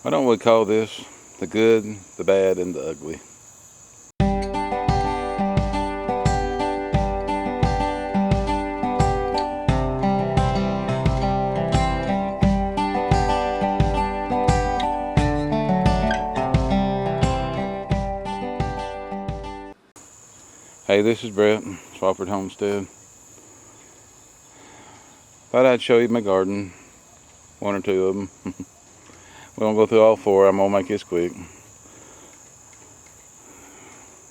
Why don't we call this the good, the bad, and the ugly? Hey, this is Brett, Swafford Homestead. Thought I'd show you my garden, one or two of them. We won't go through all four. I'm gonna make this quick.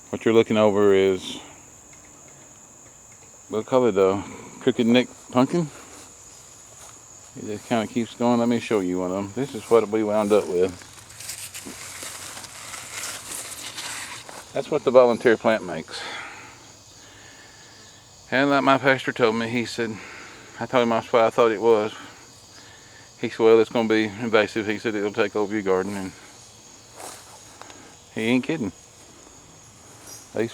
What you're looking over is, we'll call it a crooked neck pumpkin. It just kind of keeps going. Let me show you one of them. This is what we wound up with. That's what the volunteer plant makes. And like my pastor told me, he said, I told him that's what I thought it was. He said, well, it's going to be invasive. He said it'll take over your garden, and he ain't kidding. These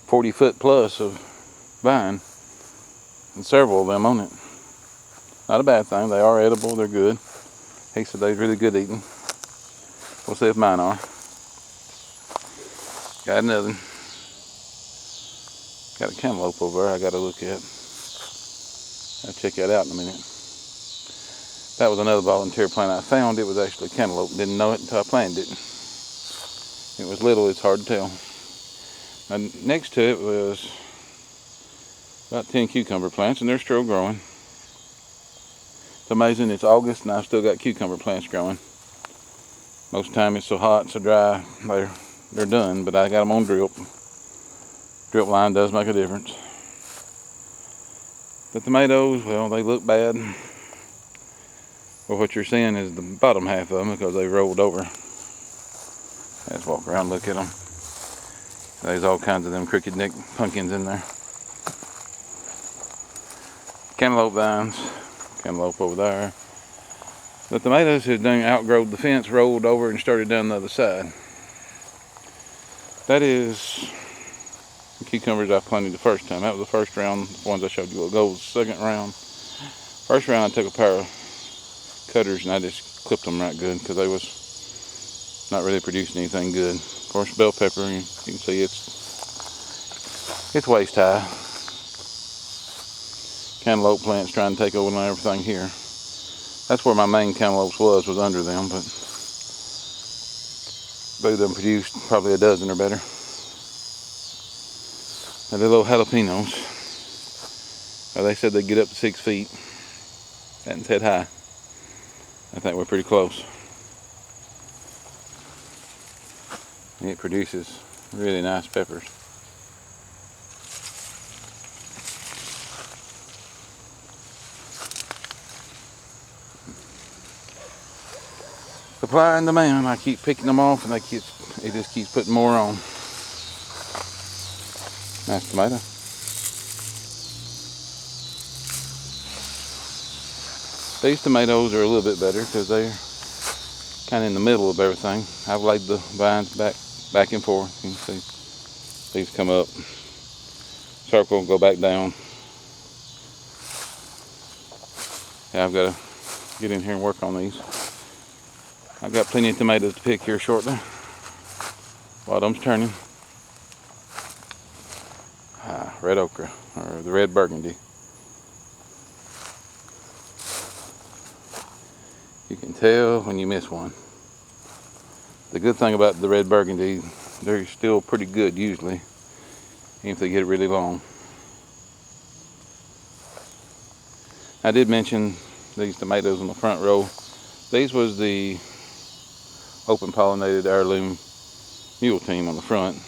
40 foot plus of vine, and several of them on it. Not a bad thing. They are edible. They're good. He said they're really good eating. We'll see if mine are. Got another. Got a cantaloupe over there I got to look at. I'll check that out in a minute. That was another volunteer plant I found. It was actually cantaloupe. Didn't know it until I planted it. It was little. It's hard to tell. And next to it was about 10 cucumber plants, and they're still growing. It's amazing. It's August, and I've still got cucumber plants growing. Most of the time it's so hot and so dry, they're done, but I got them on drip. Drip line does make a difference. The tomatoes, well, they look bad. Well, what you're seeing is the bottom half of them because they rolled over. Let's walk around and look at them. There's all kinds of them crooked neck pumpkins in there. Cantaloupe vines, cantaloupe over there. The tomatoes had done outgrowed the fence, rolled over, and started down the other side. That is the cucumbers I planted the first time. That was the first round, the ones I showed you. We'll go the second round. First round I took a pair of cutters and I just clipped them right good because they was not really producing anything good. Of course, bell pepper, you can see it's waist high. Cantaloupe plants trying to take over everything here. That's where my main cantaloupes was under them, but both of them produced probably a dozen or better. And the little jalapenos, they said they'd get up to 6 feet. Hadn't said high. I think we're pretty close. And it produces really nice peppers. Supply and demand. I keep picking them off, and it just keeps putting more on. Nice tomato. These tomatoes are a little bit better because they're kind of in the middle of everything. I've laid the vines back and forth. You can see these come up, circle, go back down. Yeah, I've got to get in here and work on these. I've got plenty of tomatoes to pick here shortly. Bottom's turning. Red okra, or the red burgundy. You can tell when you miss one. The good thing about the red burgundy, they're still pretty good usually, even if they get really long. I did mention these tomatoes in the front row. These was the open pollinated heirloom mule team on the front.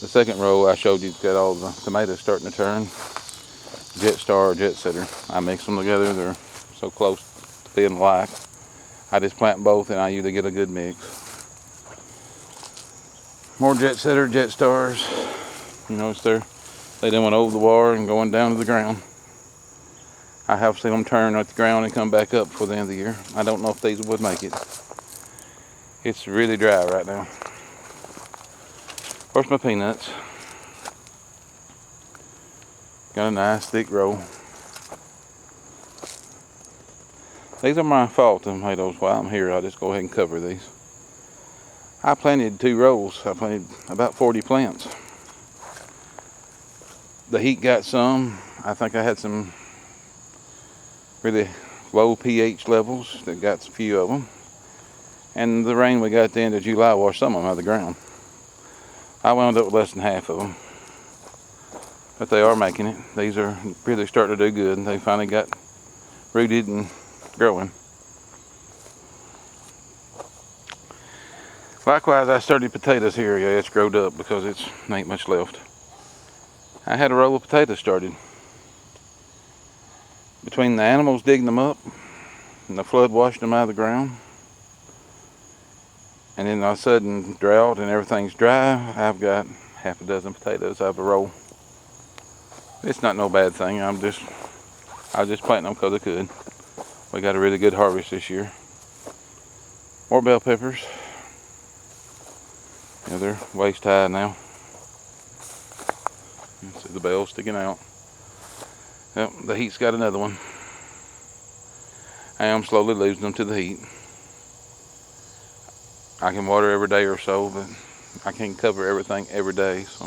The second row I showed you got all the tomatoes starting to turn. Jet Star or Jet Setter. I mix them together. They're so close to being alike. I just plant both and I usually get a good mix. More Jet Setter, Jet Stars. You notice they done went over the wire and going down to the ground. I have seen them turn at the ground and come back up before the end of the year. I don't know if these would make it. It's really dry right now. Of course, my peanuts. Got a nice thick row. These are my fall tomatoes. While I'm here, I'll just go ahead and cover these. I planted 2 rows. I planted about 40 plants. The heat got some. I think I had some really low pH levels that got a few of them. And the rain we got at the end of July washed some of them out of the ground. I wound up with less than half of them. But they are making it. These are really starting to do good. They finally got rooted and growing. Likewise, I started potatoes here. Yeah, it's growed up because it's ain't much left. I had a row of potatoes started. Between the animals digging them up and the flood washing them out of the ground, and then all of a sudden drought and everything's dry, I've got half a dozen potatoes out of a row. It's not no bad thing. I was just planting them because I could. We got a really good harvest this year. More bell peppers. Yeah, they're waist high now. You can see the bell sticking out. Yep, the heat's got another one. I am slowly losing them to the heat. I can water every day or so, but I can't cover everything every day, so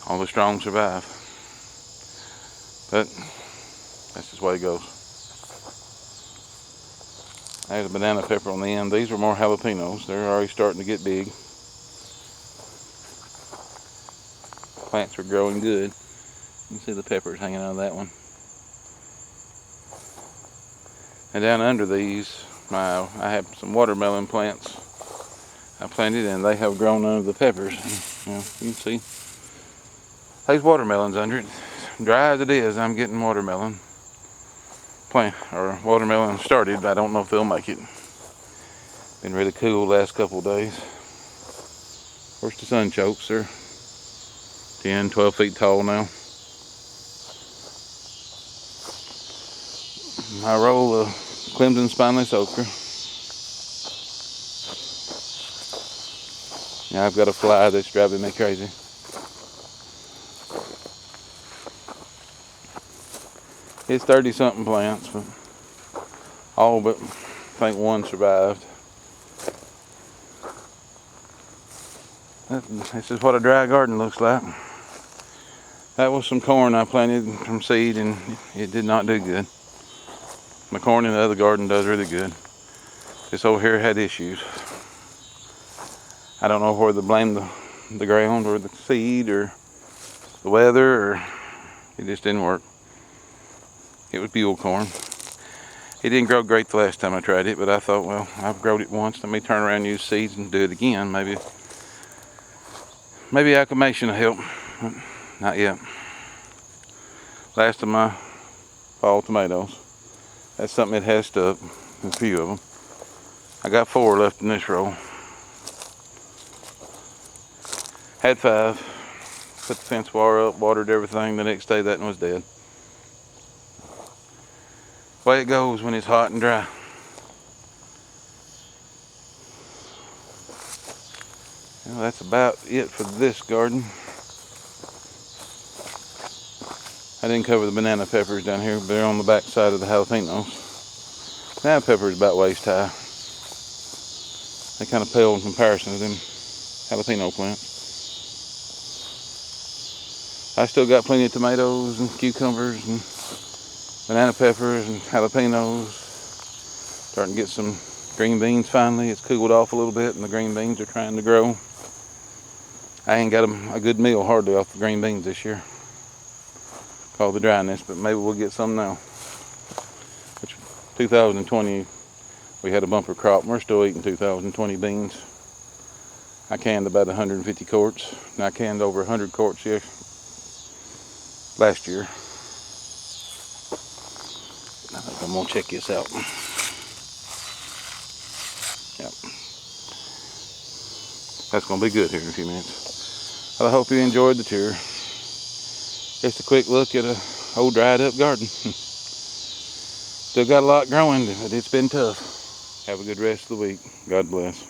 all the strong survive. But that's just the way it goes. There's a banana pepper on the end. These are more jalapenos. They're already starting to get big. Plants are growing good. You can see the peppers hanging out of that one. And down under these, I have some watermelon plants I planted, and they have grown under the peppers. And, you can see these watermelons under it. Dry as it is, I'm getting watermelon watermelon started, but I don't know if they'll make it. Been really cool the last couple of days. Of course, the sunchokes are 10, 12 feet tall now. My roll of Clemson Spineless okra. Now I've got a fly that's driving me crazy. It's 30-something plants, but all but I think one survived. This is what a dry garden looks like. That was some corn I planted from seed, and it did not do good. My corn in the other garden does really good. This over here had issues. I don't know whether to blame the ground or the seed or the weather, or it just didn't work. It was buell corn. It didn't grow great the last time I tried it, but I thought, well, I've grown it once. Let me turn around and use seeds and do it again. Maybe acclimation will help, but not yet. Last of my fall tomatoes. That's something that has stuck, a few of them. I got 4 left in this row. Had 5. Put the fence wire up, watered everything. The next day that one was dead. Way it goes when it's hot and dry. Well, that's about it for this garden. I didn't cover the banana peppers down here, but they're on the back side of the jalapenos. Banana peppers about waist high. They kind of pale in comparison to them jalapeno plants. I still got plenty of tomatoes and cucumbers and banana peppers and jalapenos. Starting to get some green beans finally. It's cooled off a little bit and the green beans are trying to grow. I ain't got a good meal hardly off the green beans this year. Called the dryness, but maybe we'll get some now. 2020, we had a bumper crop, and we're still eating 2020 beans. I canned about 150 quarts, and I canned over 100 quarts here last year. I think I'm gonna check this out. Yep. That's gonna be good here in a few minutes. Well, I hope you enjoyed the tour. Just a quick look at a old dried up garden. Still got a lot growing, but it's been tough. Have a good rest of the week. God bless.